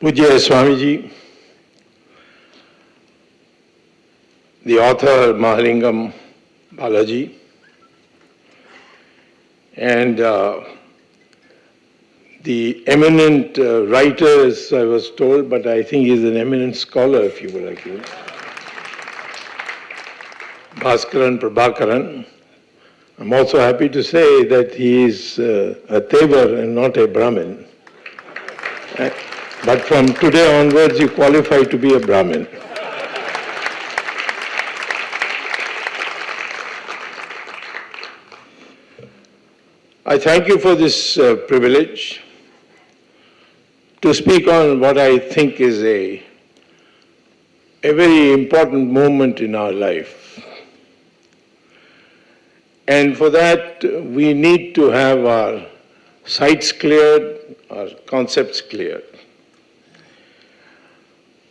Pujya Swamiji, the author Mahalingam Balaji, and the eminent writer, as I was told, but I think he's an eminent scholar, if you will agree, Bhaskaran Prabhakaran. I'm also happy to say that he is a Tevar and not a Brahmin. But from today onwards, you qualify to be a Brahmin. I thank you for this privilege to speak on what I think is a very important moment in our life. And for that, we need to have our sights cleared, our concepts cleared.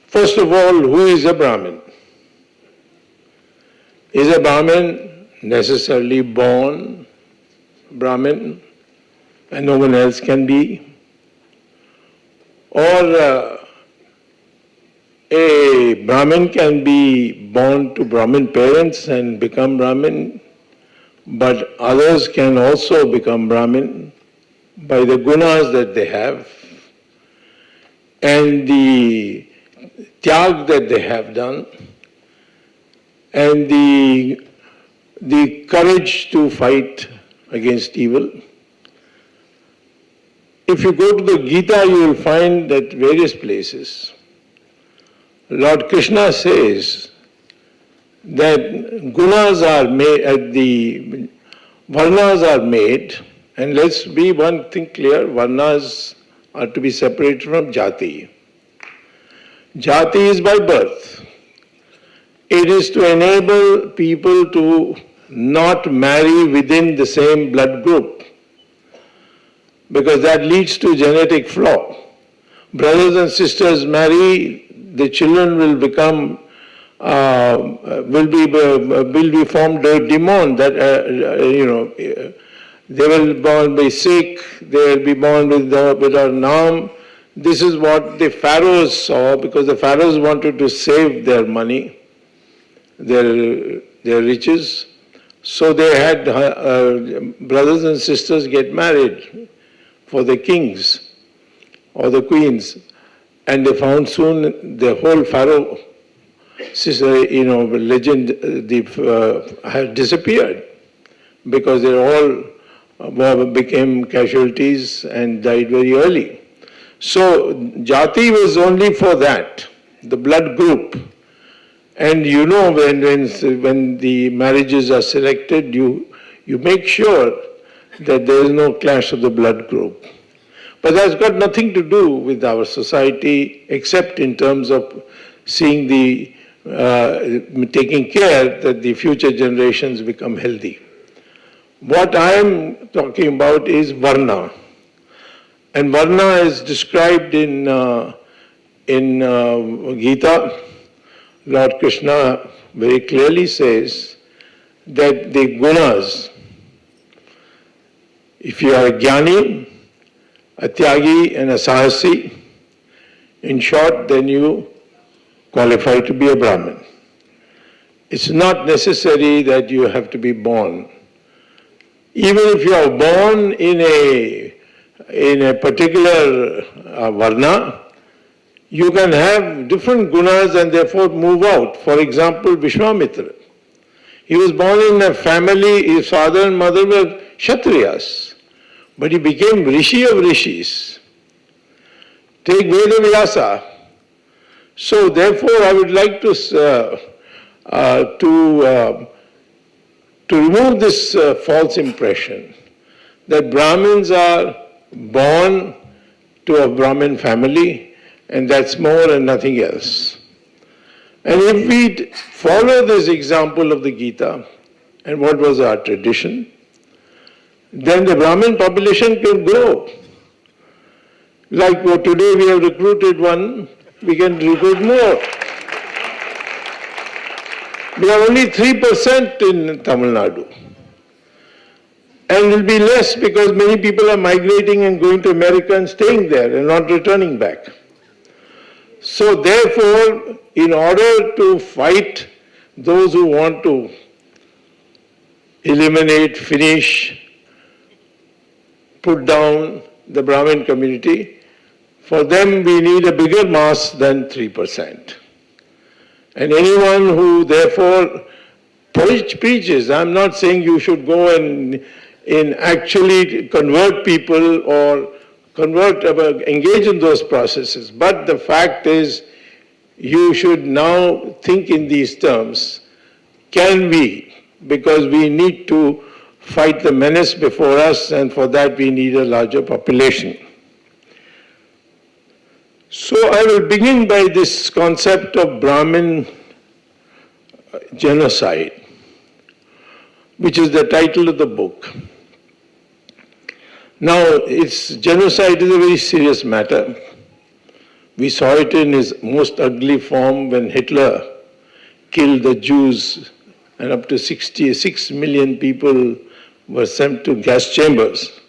First of all, who is a Brahmin? Is a Brahmin necessarily born Brahmin and no one else can be? Or a Brahmin can be born to Brahmin parents and become Brahmin, but others can also become Brahmin by the gunas that they have and the tyag that they have done and the courage to fight against evil. If you go to the Gita, you will find that various places, Lord Krishna says that gunas are made, the varnas are made, and let's be one thing clear, varnas are to be separated from jati. Jati is by birth. It is to enable people to not marry within the same blood group, because that leads to genetic flaw. Brothers and sisters marry, the children will become, will be formed a demon that, they will be born by Sikh, they will be born with our Naam. This is what the pharaohs saw, because the pharaohs wanted to save their money, their riches. So they had brothers and sisters get married for the kings or the queens. And they found soon the whole pharaoh legend had disappeared, because they all became casualties and died very early. So jati was only for that, the blood group. And you know, when the marriages are selected, you make sure that there is no clash of the blood group. But that's got nothing to do with our society, except in terms of seeing taking care that the future generations become healthy. What I am talking about is Varna. And Varna is described in Gita. Lord Krishna very clearly says that the gunas, if you are a jnani, a tyagi and a sahasi, in short, then you qualify to be a Brahmin. It's not necessary that you have to be born. Even if you are born in a particular varna, you can have different gunas and therefore move out. For example, Vishwamitra. He was born in a family, his father and mother were Kshatriyas, but he became Rishi of Rishis. Take Veda Vyasa. So therefore I would like to remove this false impression that Brahmins are born to a Brahmin family and that's more and nothing else. And if we follow this example of the Gita and what was our tradition, then the Brahmin population can grow. Like today we have recruited one, we can recruit more. We are only 3% in Tamil Nadu. And it will be less because many people are migrating and going to America and staying there and not returning back. So therefore, in order to fight those who want to eliminate, finish, put down the Brahmin community, for them we need a bigger mass than 3%. And anyone who therefore preaches, I'm not saying you should go and actually convert people or engage in those processes, but the fact is you should now think in these terms. Can we? Because we need to fight the menace before us, and for that we need a larger population. So I will begin by this concept of Brahmin genocide, which is the title of the book. Now, genocide is a very serious matter. We saw it in its most ugly form when Hitler killed the Jews, and up to 66 million people were sent to gas chambers.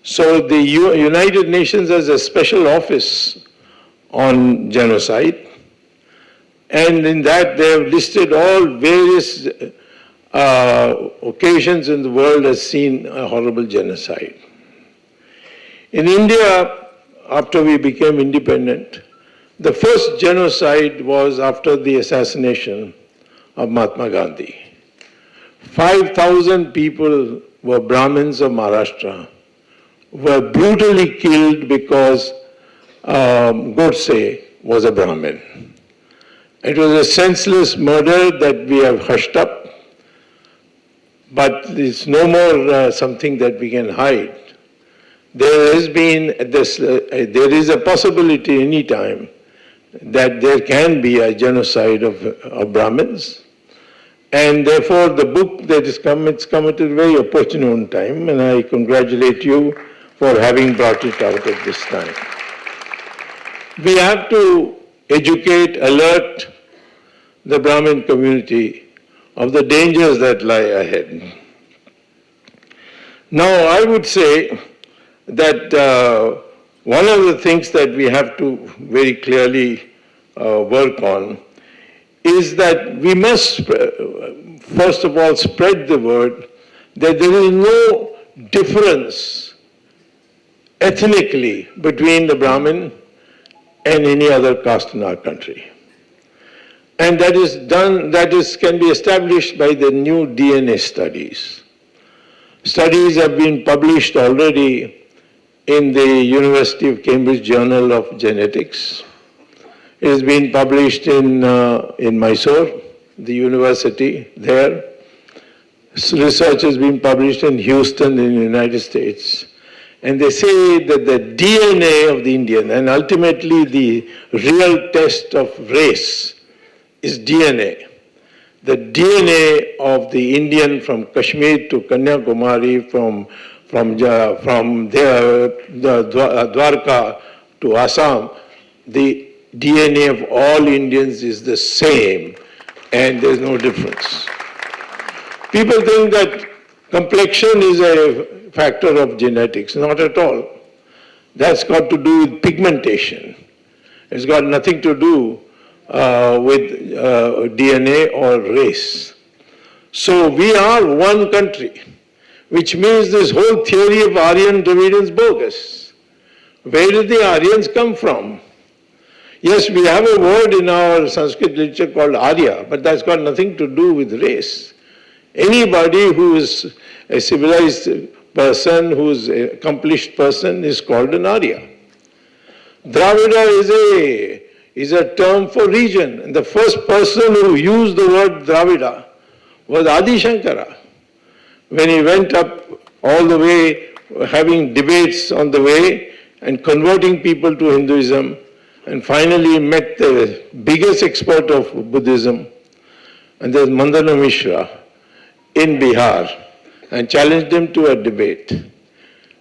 So the United Nations has a special office on genocide, and in that they have listed all various occasions in the world has seen a horrible genocide. In India, after we became independent, the first genocide was after the assassination of Mahatma Gandhi. 5,000 people were Brahmins of Maharashtra, were brutally killed because Godse was a Brahmin. It was a senseless murder that we have hushed up, but it's no more something that we can hide. There has been this, there is a possibility any time that there can be a genocide of Brahmins, and therefore the book that is come, it's come at a very opportune time, and I congratulate you for having brought it out at this time. We have to educate, alert the Brahmin community of the dangers that lie ahead. Now, I would say that one of the things that we have to very clearly work on is that we must, first of all, spread the word that there is no difference ethnically between the Brahmin and any other caste in our country. And that is done, can be established by the new DNA studies. Studies have been published already in the University of Cambridge Journal of Genetics. It has been published in Mysore, the university there. Research has been published in Houston in the United States. And they say that the DNA of the Indian, and ultimately the real test of race, is DNA. The DNA of the Indian from Kashmir to Kanyakumari, from Dwarka to Assam, the DNA of all Indians is the same, and there's no difference. People think that complexion is a factor of genetics. Not at all. That's got to do with pigmentation. It's got nothing to do with DNA or race. So we are one country, which means this whole theory of Aryan Dravidian is bogus. Where did the Aryans come from? Yes, we have a word in our Sanskrit literature called Arya, but that's got nothing to do with race. Anybody who is a civilized person, who is an accomplished person, is called an Arya. Dravida is a term for region. And the first person who used the word Dravida was Adi Shankara. When he went up all the way, having debates on the way and converting people to Hinduism, and finally met the biggest expert of Buddhism, and there's Mandana Mishra in Bihar, and challenged him to a debate.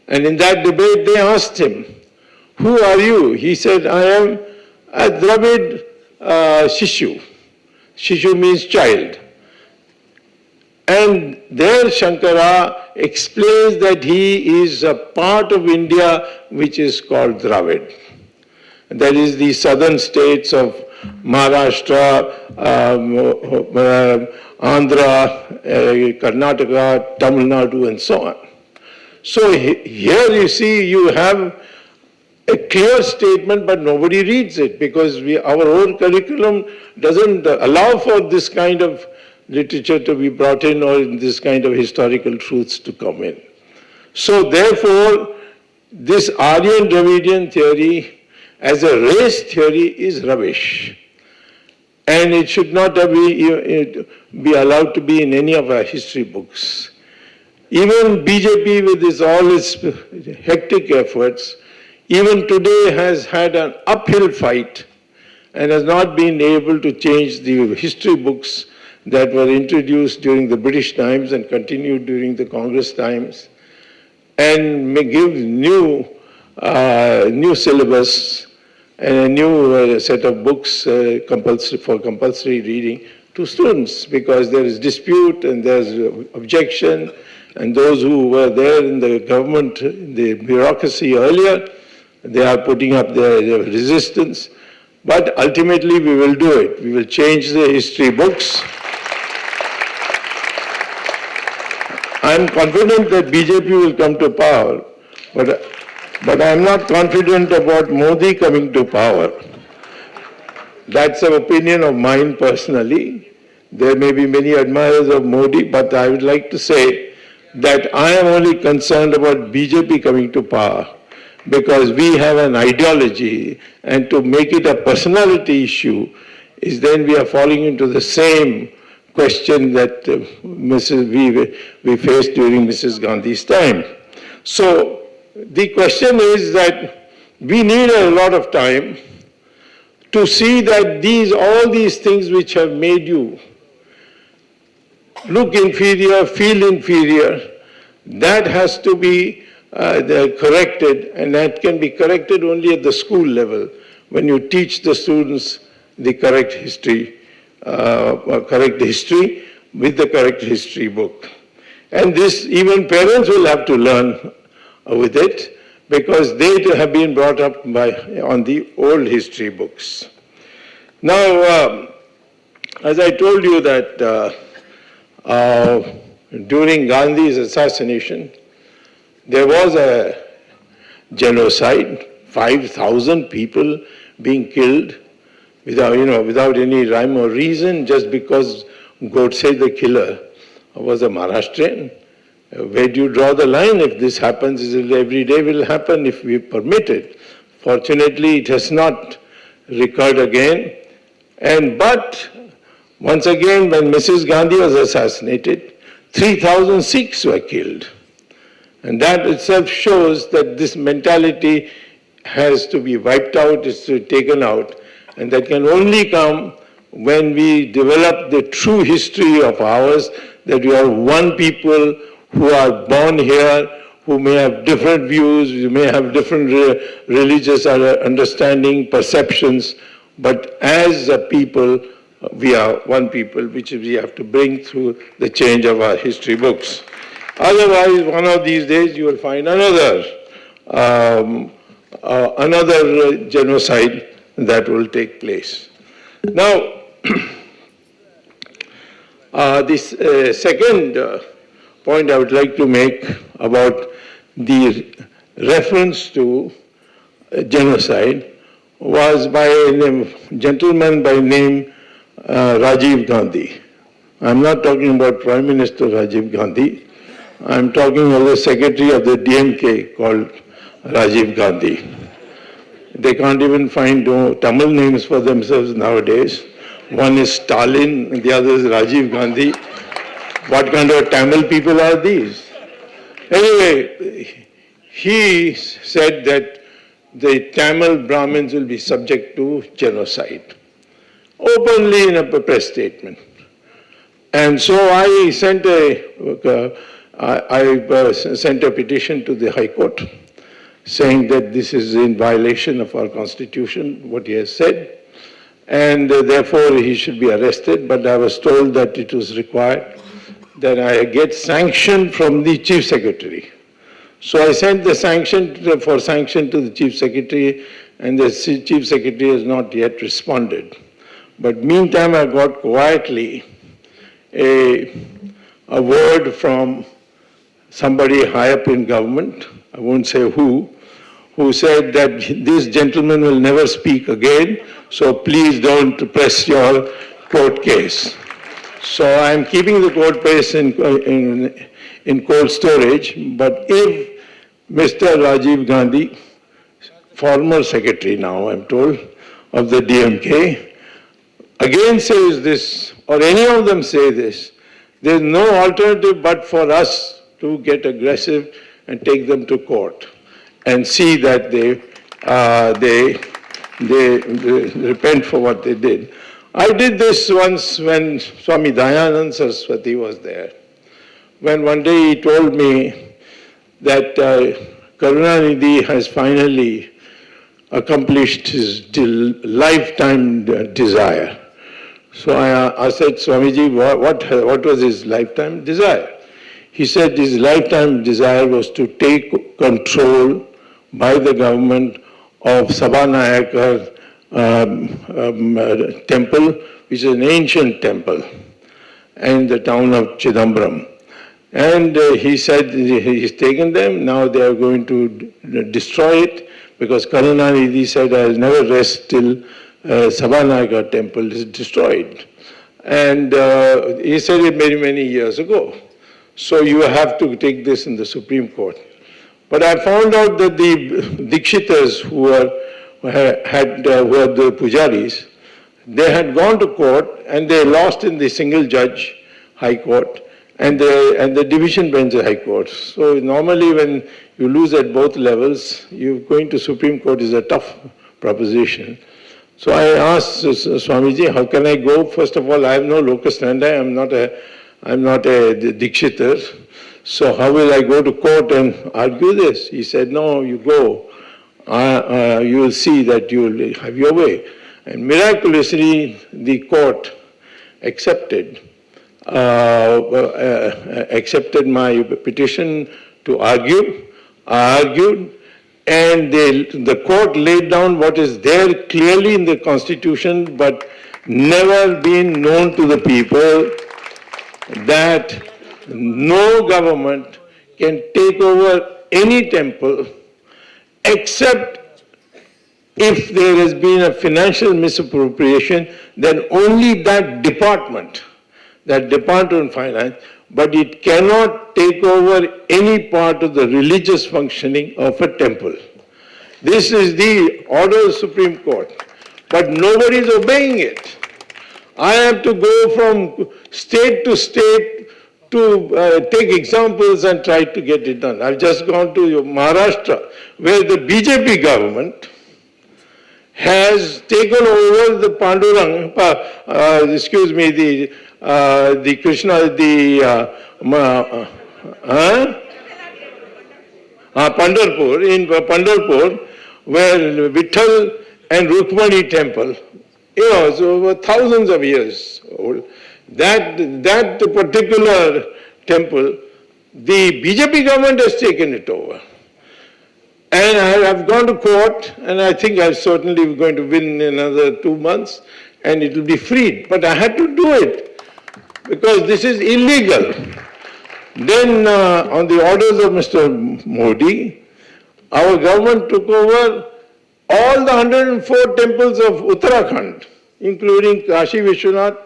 And in that debate they asked him, "Who are you?" He said, "I am a Dravid Shishu." Shishu means child. And there Shankara explains that he is a part of India which is called Dravid. that is the southern states of Maharashtra, Andhra, Karnataka, Tamil Nadu, and so on. So here you see you have a clear statement, but nobody reads it because our own curriculum doesn't allow for this kind of literature to be brought in or this kind of historical truths to come in. So therefore, this Aryan-Dravidian theory as a race theory is rubbish. And it should not be allowed to be in any of our history books. Even BJP with all its hectic efforts, even today has had an uphill fight and has not been able to change the history books that were introduced during the British times and continued during the Congress times, and may give new syllabus and a new set of books for compulsory reading to students, because there is dispute and there is objection, and those who were there in the government, the bureaucracy earlier, they are putting up their resistance. But ultimately we will do it. We will change the history books. I am confident that BJP will come to power, but I am not confident about Modi coming to power. That's an opinion of mine personally. There may be many admirers of Modi, but I would like to say that I am only concerned about BJP coming to power because we have an ideology, and to make it a personality issue is then we are falling into the same question that we faced during Mrs. Gandhi's time. So the question is that we need a lot of time to see that all these things which have made you look inferior, feel inferior, that has to be corrected, and that can be corrected only at the school level when you teach the students the correct history with the correct history book. And this, even parents will have to learn with it because they have been brought up on the old history books. Now, as I told you that during Gandhi's assassination, there was a genocide, 5,000 people being killed without any rhyme or reason, just because Godse the killer was a Maharashtrian. Where do you draw the line? If this happens, every day will happen if we permit it. Fortunately, it has not recurred again. But once again, when Mrs. Gandhi was assassinated, 3,000 Sikhs were killed. And that itself shows that this mentality has to be wiped out, is to be taken out. And that can only come when we develop the true history of ours, that we are one people who are born here, who may have different views, we may have different religious understanding, perceptions, but as a people, we are one people, which we have to bring through the change of our history books. Otherwise, one of these days you will find another genocide that will take place. Now, this second point I would like to make about the reference to genocide was by a gentleman by name Rajiv Gandhi. I'm not talking about Prime Minister Rajiv Gandhi. I'm talking of the secretary of the DMK called Rajiv Gandhi. They can't even find Tamil names for themselves nowadays. One is Stalin, and the other is Rajiv Gandhi. What kind of Tamil people are these? Anyway, he said that the Tamil Brahmins will be subject to genocide, openly in a press statement. And so I sent a petition to the High Court saying that this is in violation of our constitution, what he has said, and therefore he should be arrested. But I was told that it was required that I get sanction from the Chief Secretary. So I sent the sanction to the Chief Secretary and the Chief Secretary has not yet responded. But meantime, I got quietly a word from somebody high up in government, I won't say who said that this gentleman will never speak again, so please don't press your court case. So I'm keeping the court case in cold storage, but if Mr. Rajiv Gandhi, former secretary now, I'm told, of the DMK, again says this, or any of them say this, there's no alternative but for us to get aggressive and take them to court and see that they repent for what they did. I did this once when Swami Dayanand Saraswati was there. When one day he told me that Karunanidhi has finally accomplished his lifetime desire. So I said, Swamiji, what was his lifetime desire? He said his lifetime desire was to take control by the government of Sabhanayakar temple, which is an ancient temple, in the town of Chidambaram. And he said he's taken them, now they are going to destroy it, because Karunanidhi said, I'll never rest till Sabhanayakar temple is destroyed. And he said it many, many years ago. So you have to take this in the Supreme Court. But I found out that the Dikshitas who were the pujaris, they had gone to court and they lost in the single judge high court and the division bench high court. So normally when you lose at both levels, going to Supreme Court is a tough proposition. So I asked Swamiji, how can I go? First of all, I have no locus standi, I'm not a Dikshitar. So how will I go to court and argue this? He said, no, you go. You will see that you will have your way. And miraculously, the court accepted my petition to argue. I argued, and the court laid down what is there clearly in the Constitution, but never been known to the people, that no government can take over any temple except if there has been a financial misappropriation, then only that department of finance, but it cannot take over any part of the religious functioning of a temple. This is the order of the Supreme Court, but nobody is obeying it. I have to go from state to state to take examples and try to get it done. I've just gone to Maharashtra, where the BJP government has taken over the Pandurang, the Krishna, Pandharpur, in Pandharpur, where Vitthal and Rukmani temple, it's over thousands of years old. That particular temple, the BJP government has taken it over. And I have gone to court, and I think I'm certainly going to win in another 2 months, and it will be freed. But I had to do it, because this is illegal. Then, on the orders of Mr. Modi, our government took over all the 104 temples of Uttarakhand, including Kashi Vishwanath,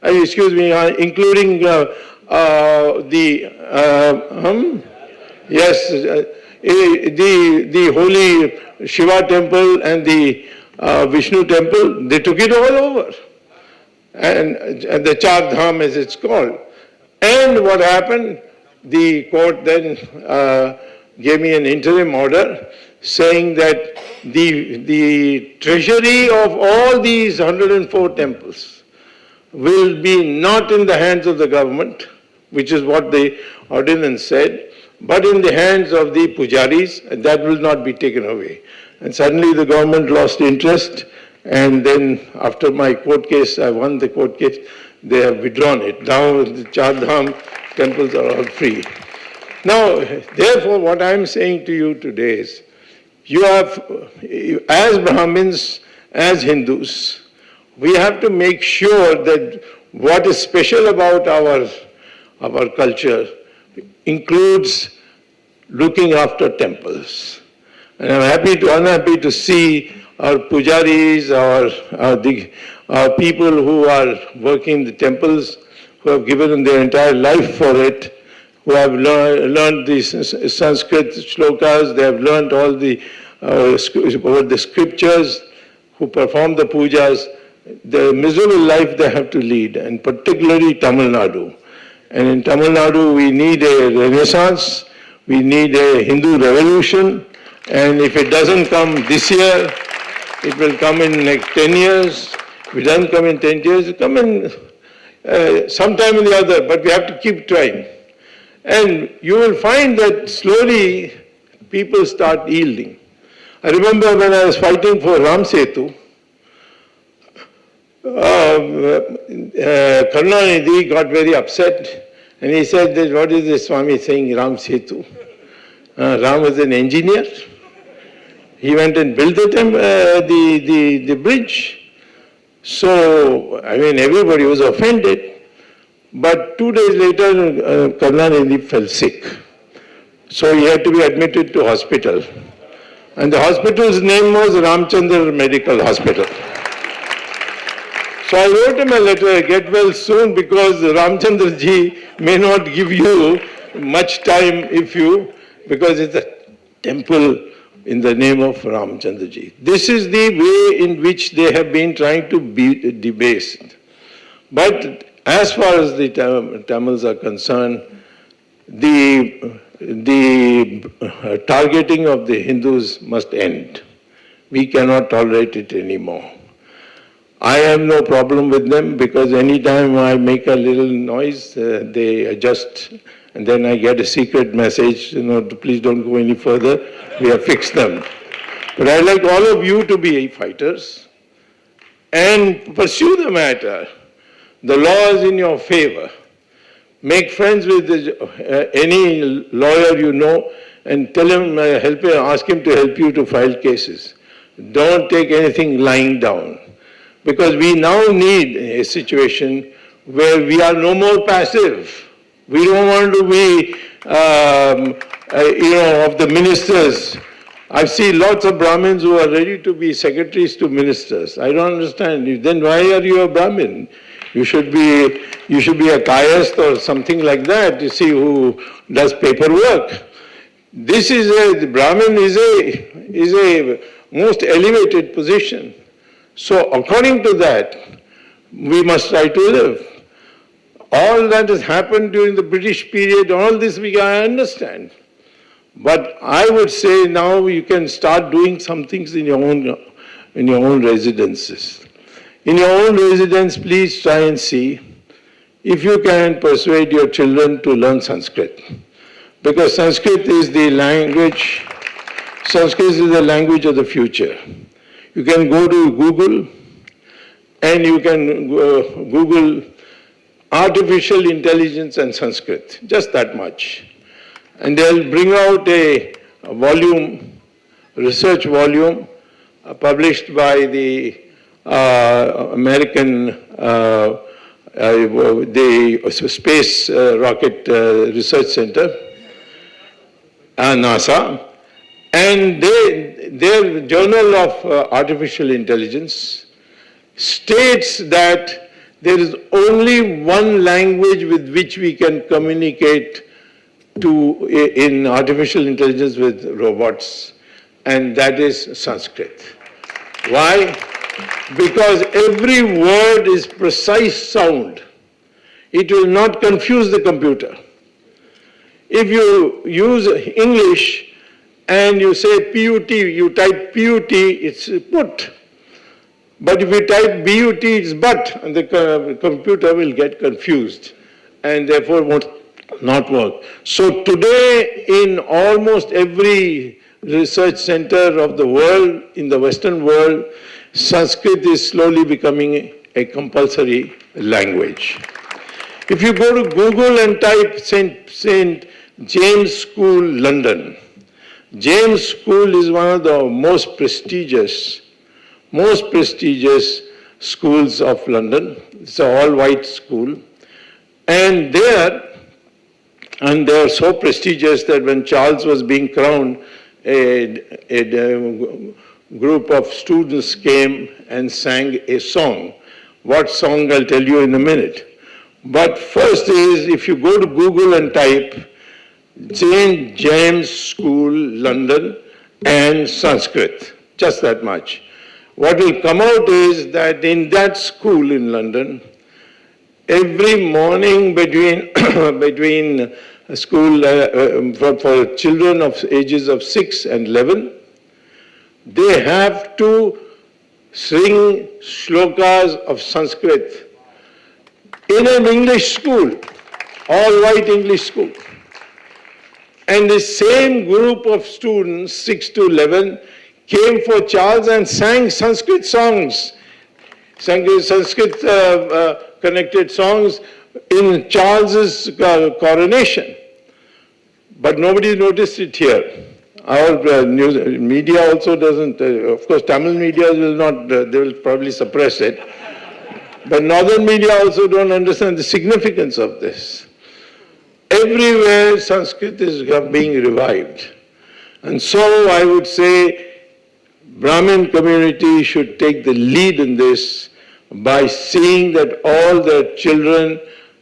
including the holy Shiva temple and the Vishnu temple. They took it all over, and the Char Dham as it's called. And what happened? The court then gave me an interim order saying that the treasury of all these 104 temples will be not in the hands of the government, which is what the ordinance said, but in the hands of the pujaris, and that will not be taken away. And suddenly the government lost interest, and then after my court case, I won the court case, they have withdrawn it. Now the Char Dham temples are all free. Now, therefore, what I am saying to you today is, You have, as Brahmins, as Hindus, we have to make sure that what is special about our culture includes looking after temples. And I'm unhappy to see our pujaris, our people who are working in the temples, who have given their entire life for it, who have learned the Sanskrit shlokas, they have learned all the scriptures, who perform the pujas, the miserable life they have to lead, and particularly Tamil Nadu. And in Tamil Nadu, we need a renaissance, we need a Hindu revolution, and if it doesn't come this year, it will come in next 10 years. If it doesn't come in 10 years, it will come in sometime in the other, but we have to keep trying. And you will find that slowly people start yielding. I remember when I was fighting for Ram Setu, Karunanidhi got very upset and he said that what is this Swami saying, Ram Setu? Ram was an engineer. He went and built the bridge. So, I mean, everybody was offended. But 2 days later, Karunanidhi fell sick. So he had to be admitted to hospital. And the hospital's name was Ramchandra Medical Hospital. So I wrote him a letter, get well soon, because Ramchandra ji may not give you much time because it's a temple in the name of Ramchandra ji. This is the way in which they have been trying to be debased. But as far as the Tamils are concerned, the targeting of the Hindus must end. We cannot tolerate it anymore. I have no problem with them because anytime I make a little noise, they adjust, and then I get a secret message, please don't go any further, we have fixed them. But I'd like all of you to be fighters and pursue the matter. The law is in your favor. Make friends with any lawyer you know and tell him, ask him to help you to file cases. Don't take anything lying down. Because we now need a situation where we are no more passive. We don't want to be, of the ministers. I see lots of Brahmins who are ready to be secretaries to ministers. I don't understand. Then why are you a Brahmin? You should be a Kayast or something like that, you see, who does paperwork. The Brahmin is a most elevated position. So according to that, we must try to live. All that has happened during the British period, all this I understand. But I would say now you can start doing some things in your own residences. In your own residence, please try and see if you can persuade your children to learn Sanskrit. Because Sanskrit is the language of the future. You can go to Google and you can Google artificial intelligence and Sanskrit, just that much. And they'll bring out a research volume published by the American the Space Rocket Research Center, NASA, and their Journal of Artificial Intelligence states that there is only one language with which we can communicate in artificial intelligence with robots, and that is Sanskrit. Why? Because every word is precise sound. It will not confuse the computer. If you use English and you say PUT, you type PUT, it's put. But if you type BUT, it's but, and the computer will get confused and therefore won't not work. So today, in almost every research center of the world, in the Western world, Sanskrit is slowly becoming a compulsory language. If you go to Google and type St. James School, London, James School is one of the most prestigious schools of London. It's an all-white school. And they are so prestigious that when Charles was being crowned, a group of students came and sang a song. What song, I'll tell you in a minute. But first is, if you go to Google and type St. James School, London, and Sanskrit, just that much. What will come out is that in that school in London, every morning between school for children of ages of 6 and 11, they have to sing shlokas of Sanskrit in an English school, all-white English school. And the same group of students, 6 to 11, came for Charles and sang Sanskrit songs, Sanskrit connected songs in Charles's coronation. But nobody noticed it here. Our news media also doesn't, of course Tamil media will not, they will probably suppress it. But northern media also don't understand the significance of this. Everywhere Sanskrit is being revived. And so I would say Brahmin community should take the lead in this by seeing that all their children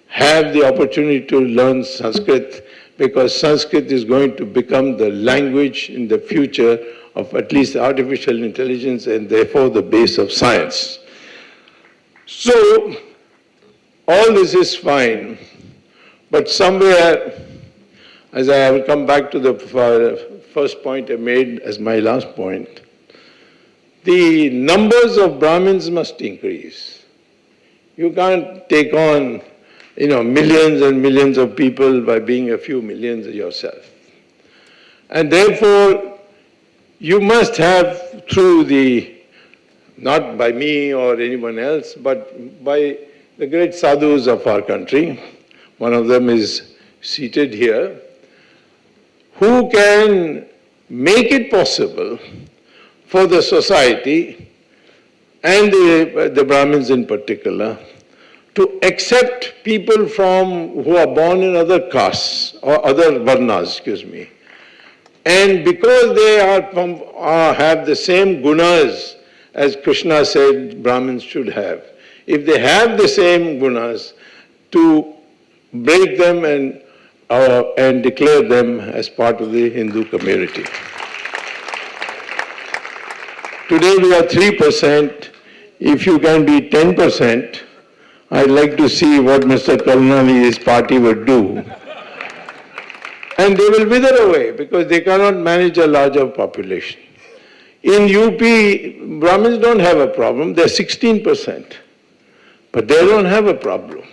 have the opportunity to learn Sanskrit, because Sanskrit is going to become the language in the future of at least artificial intelligence and therefore the base of science. So all this is fine, but somewhere, as I will come back to the first point I made as my last point, the numbers of Brahmins must increase. You can't take on, millions and millions of people by being a few millions yourself. And therefore, you must have, through not by me or anyone else, but by the great sadhus of our country, one of them is seated here, who can make it possible for the society and the Brahmins in particular to accept people who are born in other castes or other varnas, And because they have the same gunas as Krishna said Brahmins should have, if they have the same gunas, to break them and declare them as part of the Hindu community. Today we are 3%. If you can be 10%, I'd like to see what Mr. Karunanidhi's party would do. And they will wither away because they cannot manage a larger population. In UP, Brahmins don't have a problem. They're 16%. But they don't have a problem,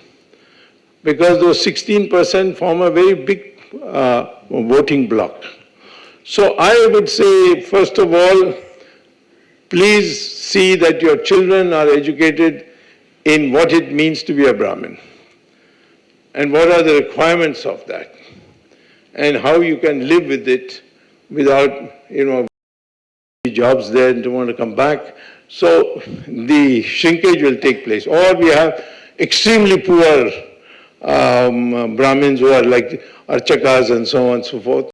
because those 16% form a very big voting bloc. So I would say, first of all, please see that your children are educated in what it means to be a Brahmin and what are the requirements of that and how you can live with it without, jobs there and don't want to come back. So the shrinkage will take place. Or we have extremely poor Brahmins who are like Archakas and so on and so forth.